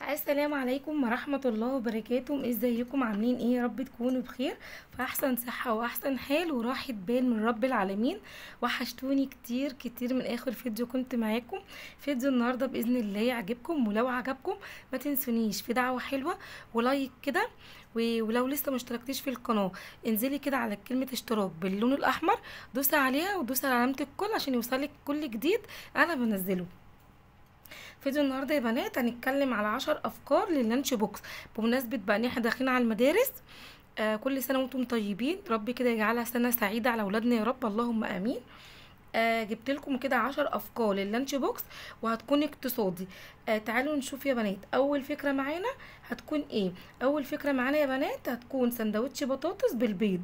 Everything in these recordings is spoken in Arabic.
السلام عليكم ورحمة الله وبركاته. ازيكم عاملين ايه؟ يا رب تكونوا بخير في احسن صحة واحسن حال وراحة بال من رب العالمين. وحشتوني كتير كتير من اخر فيديو كنت معاكم. فيديو النهاردة باذن الله يعجبكم، ولو عجبكم ما تنسونيش في دعوة حلوة ولايك كده. ولو لسه مشتركتيش في القناة انزلي كده على كلمة اشتراك باللون الاحمر، دوسي عليها ودوسي على علامة الكل عشان يوصلك كل جديد انا بنزله. فيديو النهارده يا بنات هنتكلم على 10 افكار لللانش بوكس، بمناسبه بقى ان احنا داخلين على المدارس. كل سنه وانتم طيبين، ربي كده يجعلها سنه سعيده على اولادنا يا رب، اللهم امين. جبت لكم كده 10 افكار لللانش بوكس وهتكون اقتصادي. تعالوا نشوف يا بنات اول فكره معانا هتكون ايه. اول فكره معانا يا بنات هتكون سندوتش بطاطس بالبيض.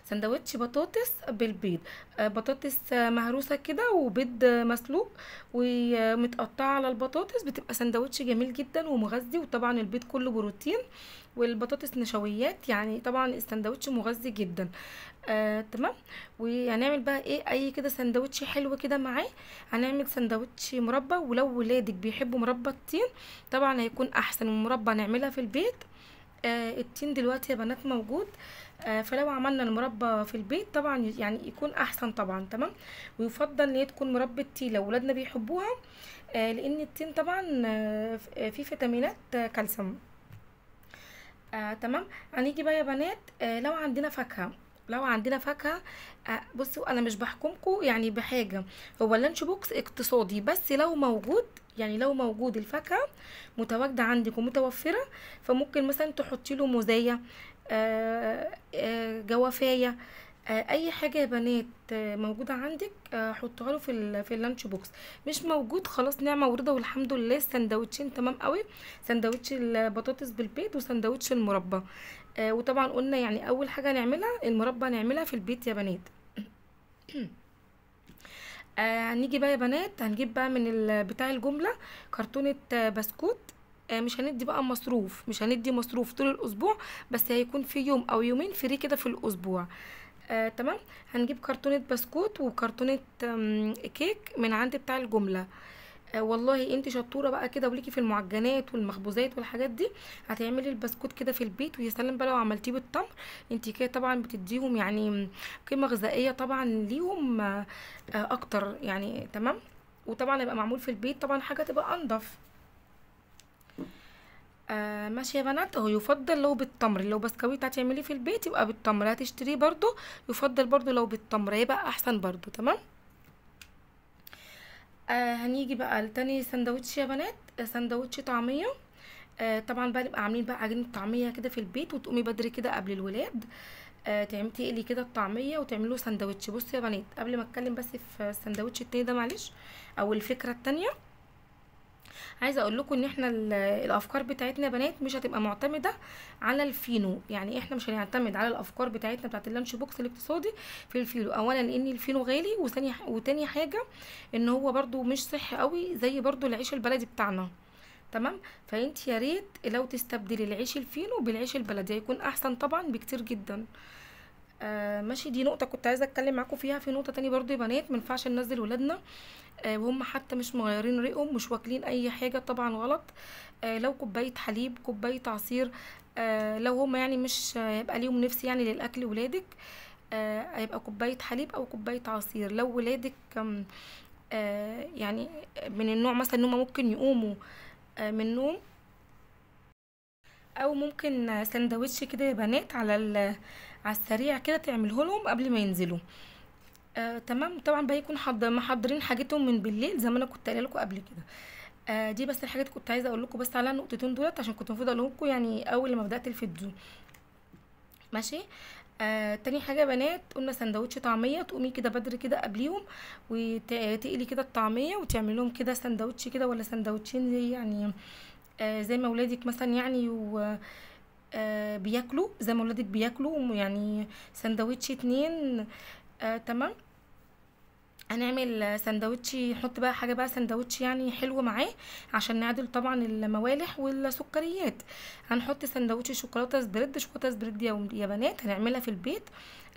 سندوتش بطاطس بالبيض. بطاطس مهروسه كده وبيض مسلوق ومتقطعه على البطاطس، بتبقى سندوتش جميل جدا ومغذي، وطبعا البيض كله بروتين والبطاطس نشويات، يعني طبعا السندوتش مغذي جدا. تمام. وهنعمل بقى ايه اي كده سندوتش حلو كده معاه. هنعمل سندوتش مربى، ولو ولادك بيحبوا مربى التين طبعا هيكون احسن من مربى نعملها في البيت. التين دلوقتي يا بنات موجود. فلو عملنا المربى في البيت طبعا يعني يكون احسن طبعا. تمام. ويفضل ان هي تكون مربى التين لو ولادنا بيحبوها، لان التين طبعا فيه فيتامينات كالسيوم. تمام. هنيجي بقى يا بنات، لو عندنا فاكهه. لو عندنا فاكهه، بصوا انا مش بحكمكم يعني بحاجه، هو اللانش بوكس اقتصادي بس لو موجود، يعني لو موجود الفاكهه متواجده عندك ومتوفره، فممكن مثلا تحطي له موزايه، جوافايه، اي حاجه يا بنات موجوده عندك حطها له في اللانش بوكس. مش موجود خلاص نعمه ورضا والحمد لله، السندوتشين تمام قوي. سندوتش البطاطس بالبيض وسندوتش المربى. وطبعا قلنا يعني اول حاجه نعملها المربى نعملها في البيت يا بنات. هنيجي بقى يا بنات هنجيب بقى من بتاع الجمله كرتونه بسكوت. مش هندي بقى مصروف، مش هندي مصروف طول الاسبوع، بس هيكون في يوم او يومين فري كده في الاسبوع. تمام. هنجيب كرتونة بسكوت وكرتونة كيك من عند بتاع الجملة. والله انت شطورة بقى كده وليكي في المعجنات والمخبوزات والحاجات دي، هتعملي البسكوت كده في البيت، ويا سلام بقى لو عملتيه بالتمر. انت كده طبعا بتديهم يعني قيمة غذائية طبعا ليهم اكتر يعني. تمام. وطبعا يبقى معمول في البيت طبعا حاجة تبقى انضف. ماشي يا بنات، هو يفضل لو بالتمر، لو بسكويت هتعمليه في البيت يبقى بالتمر، هتشتريه برضو يفضل برضو لو بالتمر يبقى احسن برضو. تمام. هنيجي بقى لتاني سندوتش يا بنات، سندوتش طعمية. طبعا بقى نبقى عاملين بقى عجينة طعمية كده في البيت، وتقومي بدري كده قبل الولاد تقلي كده الطعمية وتعملوا سندوتش. بصوا يا بنات قبل ما اتكلم بس في السندوتش التاني ده معلش، او الفكرة التانية، عايزه اقول لكم ان احنا الافكار بتاعتنا يا بنات مش هتبقى معتمده على الفينو. يعني احنا مش هنعتمد على الافكار بتاعتنا بتاعت اللانش بوكس الاقتصادي في الفينو، اولا لان الفينو غالي، وتاني حاجه ان هو برضو مش صحي قوي زي برضو العيش البلدي بتاعنا. تمام. فانت يا ريت لو تستبدلي العيش الفينو بالعيش البلدي هيكون احسن طبعا بكتير جدا. ماشي. دي نقطة كنت عايزة اتكلم معاكم فيها. في نقطة تانية برضو يا بنات، منفعش ننزل ولادنا وهم حتى مش مغيرين ريقهم، مش واكلين اي حاجة، طبعا غلط. لو كوباية حليب، كوباية عصير، لو هم يعني مش هيبقى ليهم نفس يعني للاكل ولادك، هيبقى كوباية حليب او كوباية عصير. لو ولادك يعني من النوع مثلا ان هم ممكن يقوموا من النوم، او ممكن سندوتش كده يا بنات على السريع كده تعمله لهم قبل ما ينزلوا. تمام. طبعا بقى يكون محضرين حاجتهم من بالليل زي ما انا كنت قايله لكم قبل كده. دي بس الحاجات كنت عايزه اقول لكم بس على النقطتين دولت، عشان كنت المفروض اقول لكم يعني اول لما بدات الفيديو. ماشي. تاني حاجه يا بنات قلنا سندوتش طعميه، تقومي كده بدري كده قبليهم وتقلي كده الطعميه وتعملي لهم كده سندوتش كده ولا سندوتشين، زي يعني زي ما ولادك مثلا يعني بياكلوا زي ما ولادك بياكلوا يعني سندوتش اتنين. تمام. هنعمل سندوتش، نحط بقى حاجه بقى سندوتش يعني حلو معاه عشان نعدل طبعا الموالح والسكريات. هنحط سندوتش شوكولاته سبريد. شوكولاته سبريد يا بنات هنعملها في البيت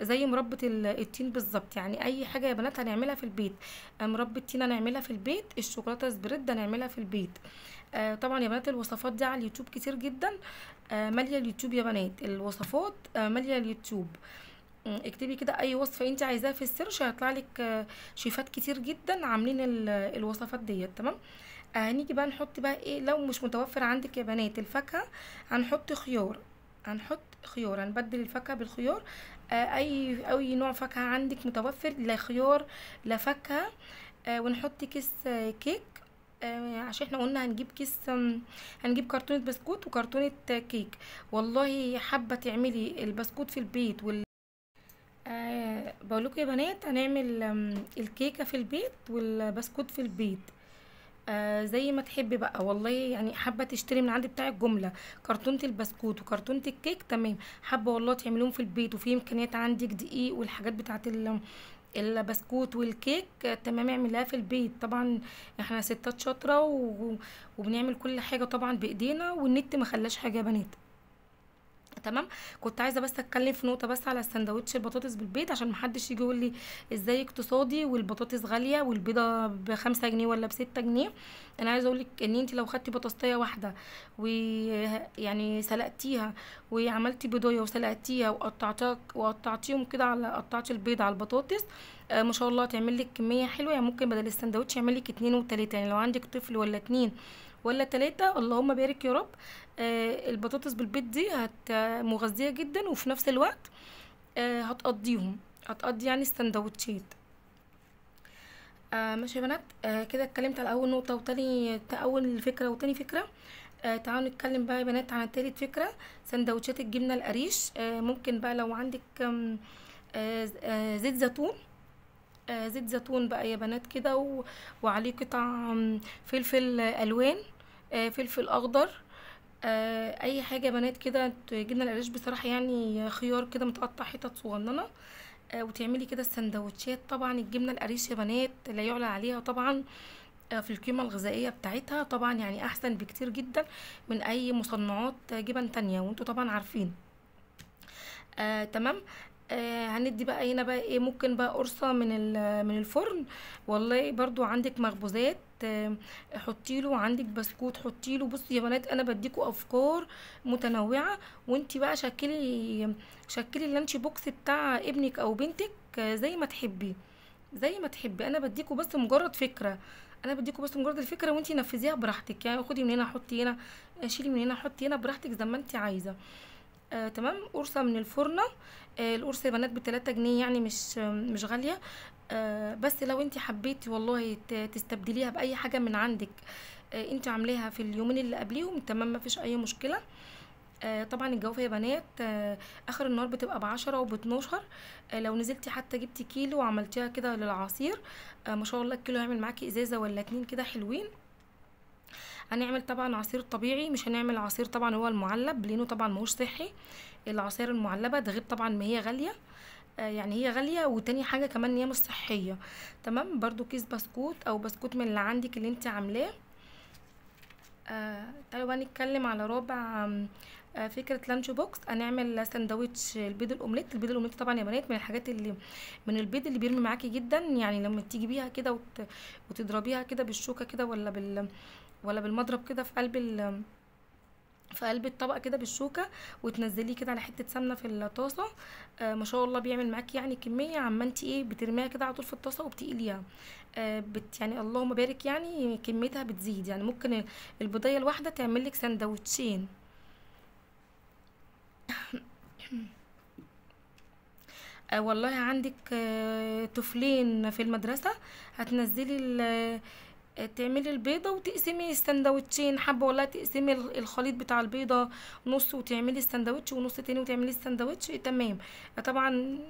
زي مربى التين بالظبط، يعني اي حاجه يا بنات هنعملها في البيت. مربى التين هنعملها في البيت، الشوكولاته سبريد هنعملها في البيت. طبعا يا بنات الوصفات دي على اليوتيوب كتير جدا، ماليه اليوتيوب يا بنات، الوصفات ماليه اليوتيوب. اكتبي كده اي وصفه انت عايزاها في السيرش هيطلع لك شيفات كتير جدا عاملين الوصفات ديت. تمام. هنيجي بقى نحط بقى ايه لو مش متوفر عندك يا بنات الفاكهه، هنحط خيار. هنحط خيار، هنبدل الفاكهه بالخيار. اي نوع فاكهه عندك متوفر، لا خيار لا فاكهه. ونحط كيس كيك. عشان احنا قلنا هنجيب كيس هنجيب كرتونة بسكوت وكرتونة كيك. والله حابة تعملي البسكوت في البيت بقولكوا يا بنات هنعمل الكيكة في البيت والبسكوت في البيت. زي ما تحبي بقى، والله يعني حابة تشتري من عندي بتاع الجملة كرتونة البسكوت وكرتونة الكيك تمام. حابة والله تعمليهم في البيت وفي امكانيات عندك دقيق والحاجات بتاعت البسكوت والكيك تمام اعملها في البيت. طبعا احنا ستات شاطرة وبنعمل كل حاجة طبعا بايدينا، والنت ما خلاش حاجة يا بنات. تمام. كنت عايزه بس اتكلم في نقطه بس على السندوتش البطاطس بالبيض عشان محدش يجي يقول لي ازاي اقتصادي والبطاطس غاليه والبيضه ب5 جنيه ولا ب6 جنيه. انا عايزه اقول لك ان انت لو خدتي بطاطسيه واحده ويعني سلقتيها وعملتي بيضايه وسلقتيها وقطعتيهم كده، على قطعتي البيض على البطاطس ما شاء الله تعمل لك كميه حلوه. يعني ممكن بدل السندوتش يعمل لك 2 و3، يعني لو عندك طفل ولا 2 ولا 3 اللهم بارك يا رب. البطاطس بالبيض دي مغذية جدا وفي نفس الوقت هتقضي يعني السندوتشات. ماشي يا بنات. كده اتكلمت على اول نقطة وتاني اول فكرة وتاني فكرة. تعالوا نتكلم بقى يا بنات عن تالت فكرة، سندوتشات الجبنة القريش. ممكن بقى لو عندك زيت زيتون. زيت زيتون بقى يا بنات كده وعليه قطع فلفل الوان، فلفل اخضر. اي حاجه يا بنات كده. جبنه القريش بصراحه يعني خيار كده متقطع حتت صغننه. وتعملي كده السندوتشات. طبعا الجبنه القريش يا بنات لا يعلى عليها طبعا في القيمه الغذائيه بتاعتها، طبعا يعني احسن بكتير جدا من اي مصنعات جبن تانية وانتوا طبعا عارفين. تمام. هندي بقى هنا بقى ايه، ممكن بقى قرصة من الفرن. والله برضو عندك مخبوزات حطيله، عندك بسكوت حطيله. بصي يا بنات انا بديكوا افكار متنوعة، وانتي بقى شكلي اللانش بوكس بتاع ابنك او بنتك زي ما تحبي. زي ما تحبي، انا بديكوا بس مجرد فكرة. انا بديكوا بس مجرد الفكرة وانتي نفذيها براحتك، يعني خدي من هنا حطي هنا، شيلي من هنا حطي هنا براحتك زي ما انتي عايزة. تمام. قرصة من الفرنة. القرص يا بنات ب3 جنيه، يعني مش غالية. بس لو انت حبيتي والله تستبدليها بأي حاجة من عندك انت عاملاها في اليومين اللي قبليهم تمام مفيش أي مشكلة. طبعا الجوافة يا بنات آخر النهار بتبقى ب10 وب12. لو نزلتي حتى جبتي كيلو وعملتيها كده للعصير ما شاء الله الكيلو هيعمل معاكي ازازة ولا 2 كده حلوين. هنعمل طبعا عصير طبيعي، مش هنعمل عصير طبعا هو المعلب لانه طبعا ماهوش صحي. العصير المعلبه ده غير طبعا ما هي غاليه، يعني هي غاليه وتاني حاجه كمان ان هي مش صحيه. تمام. برضو كيس بسكوت او بسكوت من اللي عندك اللي انت عاملاه. تعالوا بقى نتكلم على رابع فكرة لانش بوكس. هنعمل سندوتش البيض الاومليت. البيض الاومليت طبعا يا بنات من الحاجات اللي من البيض اللي بيرمي معاكي جدا، يعني لما تيجي بيها كده وتضربيها كده بالشوكة كده ولا بالمضرب كده في قلب الطبق كده بالشوكه، وتنزليه كده على حته سمنه في الطاسه. ما شاء الله بيعمل معاكي يعني كميه عما انت ايه بترميها كده على طول في الطاسه وبتقليها. يعني اللهم بارك يعني كميتها بتزيد، يعني ممكن البضايه الواحده تعمل لك سندوتشين. والله عندك طفلين في المدرسه، هتنزلي تعملي البيضة وتقسمي السندوتشين. حابة والله تقسمي الخليط بتاع البيضة نص وتعملي السندوتش ونص تاني وتعملي السندوتش تمام. طبعا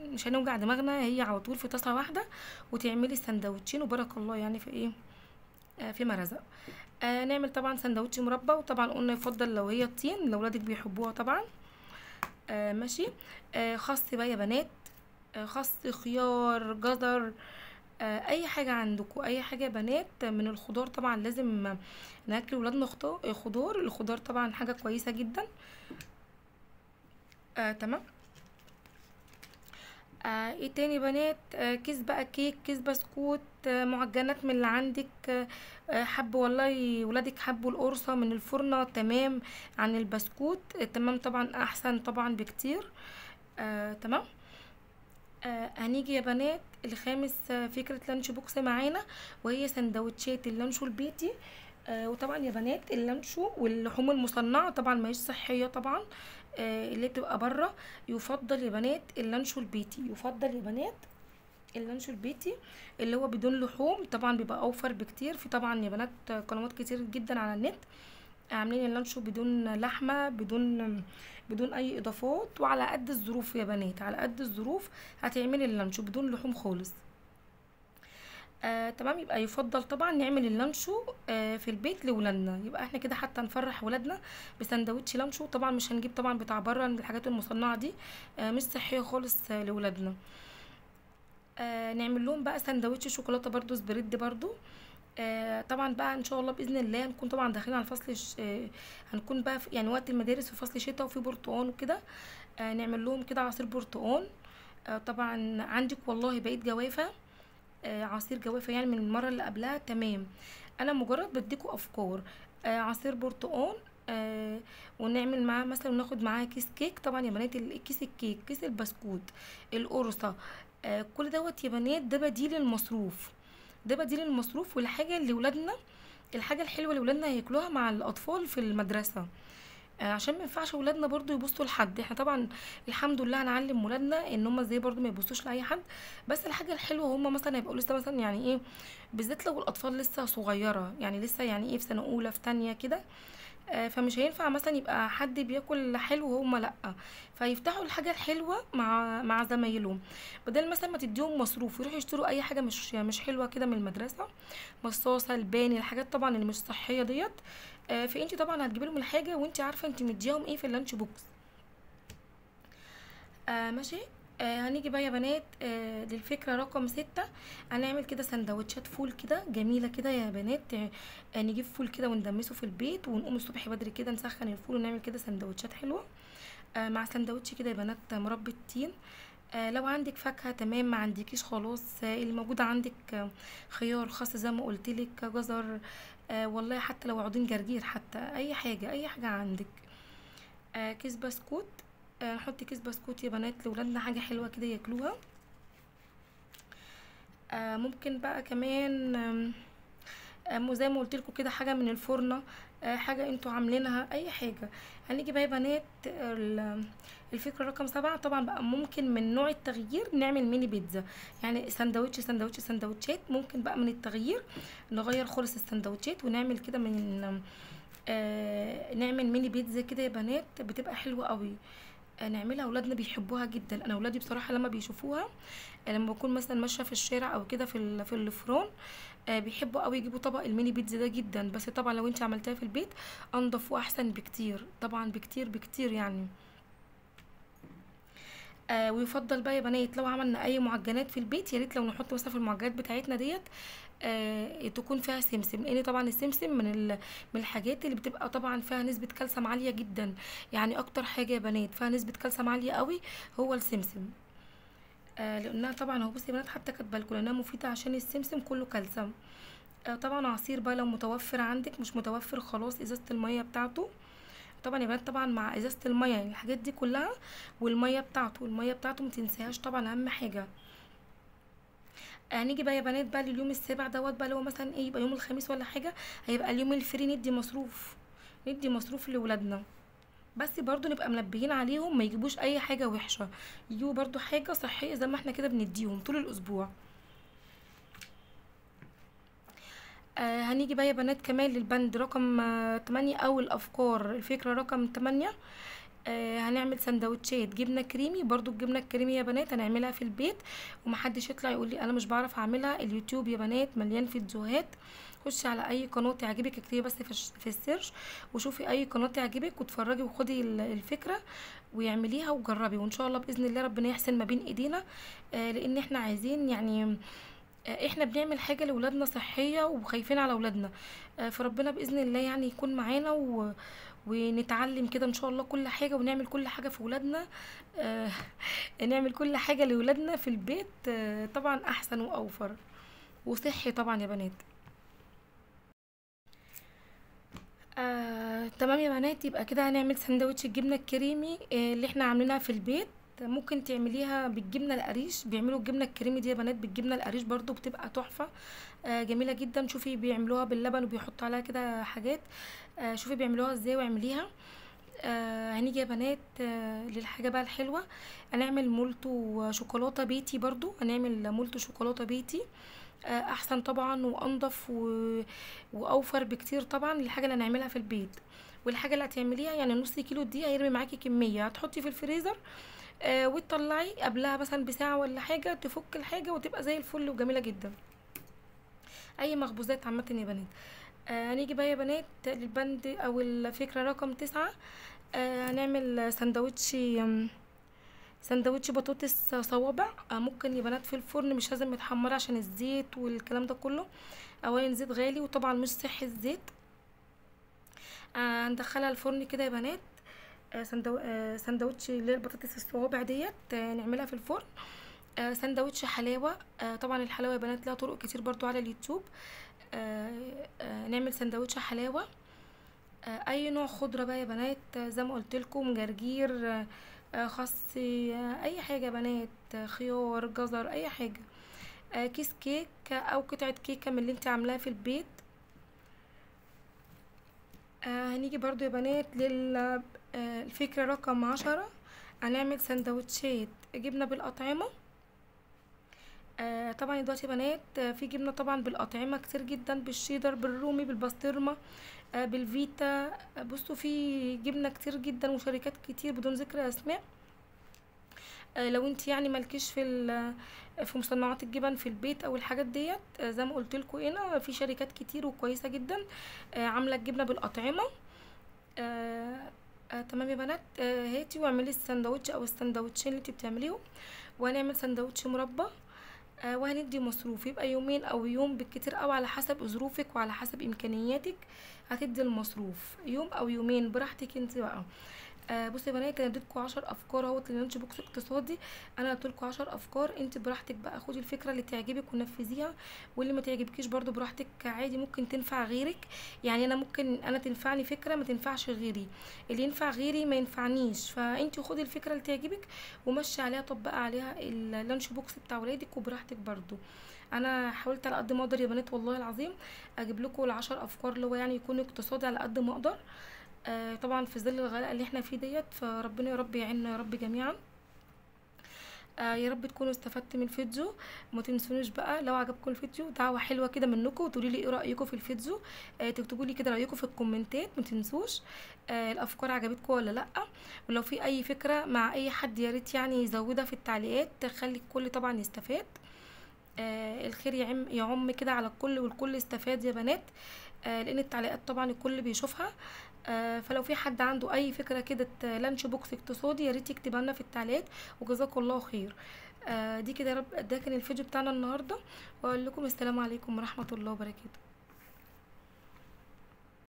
مش هنوجع دماغنا، هي على طول في طاسة واحدة وتعملي السندوتشين وبارك الله يعني في ايه في مرزق. نعمل طبعا سندوتش مربى، وطبعا قلنا يفضل لو هي الطين لو ولادك بيحبوها طبعا. ماشي. خس بقى يا بنات، خس خيار جزر اي حاجه عندكم، اي حاجه يا بنات من الخضار، طبعا لازم ناكل ولادنا خضار. الخضار طبعا حاجه كويسه جدا. تمام. ايه تاني يا بنات؟ كيس بقى كيك، كيس بسكوت، معجنات من اللي عندك. حب والله ولادك حبوا القرصة من الفرنة، تمام، عن البسكوت. تمام طبعا، احسن طبعا بكتير. تمام. هنيجي يا بنات الخامس، فكرة لانش بوكس معانا، وهي سندوتشات اللانشو البيتي. وطبعا يا بنات اللانشو واللحوم المصنعة طبعا مش صحية طبعا، اللي بتبقى بره. يفضل يا بنات اللانشو البيتي، يفضل يا بنات اللانشو البيتي اللي هو بدون لحوم، طبعا بيبقى اوفر بكتير. في طبعا يا بنات قنوات كتير جدا على النت عاملين اللانشو بدون لحمه، بدون اي اضافات، وعلى قد الظروف يا بنات، على قد الظروف هتعملي اللانشو بدون لحوم خالص. تمام. يبقى يفضل طبعا نعمل اللانشو في البيت لولادنا، يبقى احنا كده حتى نفرح ولادنا بسندوتش لانشو. طبعا مش هنجيب طبعا بتاع بره من الحاجات المصنعه دي، مش صحيه خالص لولادنا. نعمل لهم بقى سندوتش شوكولاته برضو، سبريد برضو. طبعا بقى ان شاء الله باذن الله هنكون طبعا داخلين على الفصل هنكون بقى في يعني وقت المدارس في فصل شتاء وفي برتقان وكده. نعمل لهم كده عصير برتقان. طبعا عندك والله بقيت جوافه، عصير جوافه يعني من المره اللي قبلها، تمام. انا مجرد بديكوا افكار. عصير برتقان. ونعمل معاه مثلا، ناخد معاه كيس كيك. طبعا يا بنات كيس الكيك، كيس البسكوت، القرصه، كل دوت يا بنات ده بديل المصروف، ده بديل المصروف والحاجه اللي ولادنا، الحاجه الحلوه اللي ولادنا هياكلوها مع الاطفال في المدرسه. عشان ما ينفعش ولادنا برضو يبصوا لحد. احنا طبعا الحمد لله هنعلم ولادنا ان هم ازاي برضو ما يبصوش لاي حد، بس الحاجه الحلوه هم مثلا هيبقوا لسه مثلا يعني ايه، بالذات لو الاطفال لسه صغيره، يعني لسه يعني ايه في سنه اولى في تانية كده. فمش هينفع مثلا يبقى حد بياكل حلو وهم لا، فيفتحوا الحاجه الحلوه مع زمايلهم، بدل مثلا ما تديهم مصروف ويروحوا يشتروا اي حاجه مش حلوه كده من المدرسه، مصاصه، الباني، الحاجات طبعا اللي مش صحيه ديت. فانت طبعا هتجيبي لهم الحاجه وانت عارفه انت مدياهم ايه في اللانش بوكس. ماشي. هنيجي بقى يا بنات للفكرة رقم 6. هنعمل كده سندوتشات فول كده جميلة كده يا بنات. نجيب فول كده وندمسه في البيت، ونقوم الصبح بدري كده نسخن الفول ونعمل كده سندوتشات حلوة. مع سندوتش كده يا بنات مربى التين. لو عندك فاكهة تمام، ما عندكيش خلاص، اللي موجودة عندك خيار، خس، زي ما قلتلك، جزر، والله حتى لو عودين جرجير، حتى اي حاجة، اي حاجة عندك. كيس بسكوت. نحط كيس بسكوت يا بنات لولادنا، حاجة حلوة كده ياكلوها. ممكن بقى كمان زي ما قلت لكم كده حاجه من الفرنه، حاجه انتوا عاملينها، اي حاجه. هنيجي بقى يا بنات الفكره رقم 7. طبعا بقى ممكن من نوع التغيير نعمل ميني بيتزا، يعني سندوتش سندوتش سندوتشات. ممكن بقى من التغيير نغير خالص السندوتشات ونعمل كده من نعمل ميني بيتزا كده يا بنات، بتبقى حلوه قوي. نعملها، اولادنا بيحبوها جدا. انا اولادي بصراحه لما بيشوفوها، لما بكون مثلا ماشيه في الشارع او كده في الفرن، بيحبوا قوي يجيبوا طبق الميني بيتزا ده جدا. بس طبعا لو انت عملتها في البيت انضف واحسن بكتير، طبعا بكتير بكتير يعني. ويفضل بقى يا بنات لو عملنا اي معجنات في البيت، يا ريت لو نحط مثلا في المعجنات بتاعتنا ديت تكون فيها سمسم، لان طبعا السمسم من الحاجات اللي بتبقى طبعا فيها نسبة كالسيوم عالية جدا. يعني اكتر حاجة يا بنات فيها نسبة كالسيوم عالية قوي هو السمسم. لانها طبعا هو بصي يا بنات حتى كاتبه لكم لانها مفيدة عشان السمسم كله كالسيوم. طبعا عصير بقى لو متوفر عندك، مش متوفر خلاص ازازة المية بتاعته. طبعا يا بنات طبعا مع ازازة المية يعني الحاجات دي كلها، والمية بتاعته، المية بتاعته متنسيهاش طبعا، اهم حاجة. هنيجي بقى يا بنات بقى لليوم السابع دوت بقى، اللي هو مثلا ايه، يبقى يوم الخميس ولا حاجة، هيبقى اليوم الفري، ندي مصروف، ندي مصروف لولادنا. بس برضو نبقى منبهين عليهم ما يجيبوش اي حاجة وحشة، يجيبوا برضو حاجة صحية زي ما احنا كده بنديهم طول الاسبوع. هنيجي بقى يا بنات كمان للبند رقم 8، او الافكار، الفكرة رقم 8. هنعمل سندوتشات جبنه كريمي. برضو الجبنه الكريمي يا بنات هنعملها في البيت، ومحدش يطلع يقول لي انا مش بعرف اعملها. اليوتيوب يا بنات مليان فيديوهات، خشي على اي قناه تعجبك، اكتبي بس في السيرش وشوفي اي قناه تعجبك واتفرجي وخدي الفكره ويعمليها وجربي، وان شاء الله باذن الله ربنا يحسن ما بين ايدينا. لان احنا عايزين يعني احنا بنعمل حاجة لولادنا صحية وخايفين على ولادنا. فربنا بإذن الله يعني يكون معانا ونتعلم كده ان شاء الله كل حاجة، ونعمل كل حاجة في ولادنا. آه، نعمل كل حاجة لولادنا في البيت، طبعا احسن واوفر وصحي طبعا يا بنات. تمام يا بنات، يبقى كده هنعمل سندوتش الجبنة الكريمي اللي احنا عاملينها في البيت. ممكن تعمليها بالجبنة القريش، بيعملوا الجبنة الكريمي دي يا بنات بالجبنة القريش برضو بتبقى تحفة. جميلة جدا. شوفي بيعملوها باللبن وبيحطوا عليها كده حاجات. شوفي بيعملوها ازاي واعمليها. هنيجي يا بنات للحاجة بقى الحلوة. هنعمل مولتو شوكولاتة بيتي، برضو هنعمل مولتو شوكولاتة بيتي. احسن طبعا وانضف واوفر بكتير طبعا الحاجه اللي هنعملها في البيت. والحاجه اللي هتعمليها يعني نص كيلو دي هيرمي معاكي كميه، هتحطي في الفريزر وتطلعي قبلها مثلا بساعه ولا حاجه، تفك الحاجه وتبقى زي الفل وجميله جدا. اي مخبوزات عامه يا بنات. هنيجي بقى يا بنات للبند او الفكره رقم 9. هنعمل سندوتش بطاطس صوابع. ممكن يا بنات في الفرن، مش لازم متحمره عشان الزيت والكلام ده كله. اولا زيت غالي وطبعا مش صحي الزيت. هندخلها الفرن كده يا بنات. سندوتش اللي هي البطاطس الصوابع ديت نعملها في الفرن. سندوتش حلاوه. طبعا الحلاوه يا بنات لها طرق كتير برضو على اليوتيوب. نعمل سندوتش حلاوه. اي نوع خضره بقى يا بنات، زي ما قلت لكم جرجير، خس، اي حاجه يا بنات، خيار، جزر، اي حاجه. كيس كيك او قطعه كيكه من اللي انت عاملاها في البيت. هنيجي برضو يا بنات الفكره رقم 10. هنعمل سندوتشات جبنه بالأطعمة. طبعا دلوقتي يا بنات في جبنه طبعا بالأطعمة كتير جدا، بالشيدر، بالرومي، بالبسطرمة، بالفيتا. بصوا في جبنه كتير جدا وشركات كتير بدون ذكر اسماء. لو انت يعني مالكيش في مصنعات الجبن في البيت او الحاجات ديت، زي ما قلت لكم هنا في شركات كتير وكويسه جدا عامله الجبنه بالاطعمه. تمام يا بنات. هاتي واعملي السندوتش او السندوتشين اللي انت بتعمليهم. وهنعمل سندوتش مربى. وهندي مصروف يبقى يومين او يوم بالكتير، او على حسب ظروفك وعلى حسب امكانياتك هتدي المصروف يوم او يومين براحتك انت بقى. بصي يا بنات، انا اديتكم 10 افكار اهوت للانش بوكس اقتصادي. انا قلتلكوا 10 افكار، انت براحتك بقى خدي الفكره اللي تعجبك ونفذيها، واللي ما تعجبكيش برضو براحتك عادي، ممكن تنفع غيرك. يعني انا ممكن انا تنفعني فكره ما تنفعش غيري، اللي ينفع غيري ما ينفعنيش. فانت خدي الفكره اللي تعجبك ومشي عليها، طبقي عليها اللانش بوكس بتاع ولادك وبراحتك برضو. انا حاولت على قد ما اقدر يا بنات والله العظيم اجيب لكم العشر افكار اللي هو يعني يكون اقتصادي على قد ما اقدر. طبعا في ظل الغلاء اللي احنا فيه ديت، فربنا يا رب يعيننا يا رب جميعا. يا رب تكونوا استفدت من الفيديو. ما تنسونوش بقى لو عجبكم الفيديو دعوه حلوه كده منكم، وتقولي لي ايه رايكم في الفيديو. تكتبوا لي كده رايكم في الكومنتات، ما تنسوش. الافكار عجبتكم ولا لا؟ ولو في اي فكره مع اي حد يا ريت يعني يزودها في التعليقات تخلي الكل طبعا يستفاد. الخير يعم كده على الكل والكل استفاد يا بنات. لان التعليقات طبعا الكل بيشوفها. فلو في حد عنده اي فكره كده لانش بوكس اقتصادي يا ريت يكتبها لنا في التعليقات، وجزاكم الله خير. دي كده يا رب، ده كان الفيديو بتاعنا النهارده، واقول لكم السلام عليكم ورحمه الله وبركاته.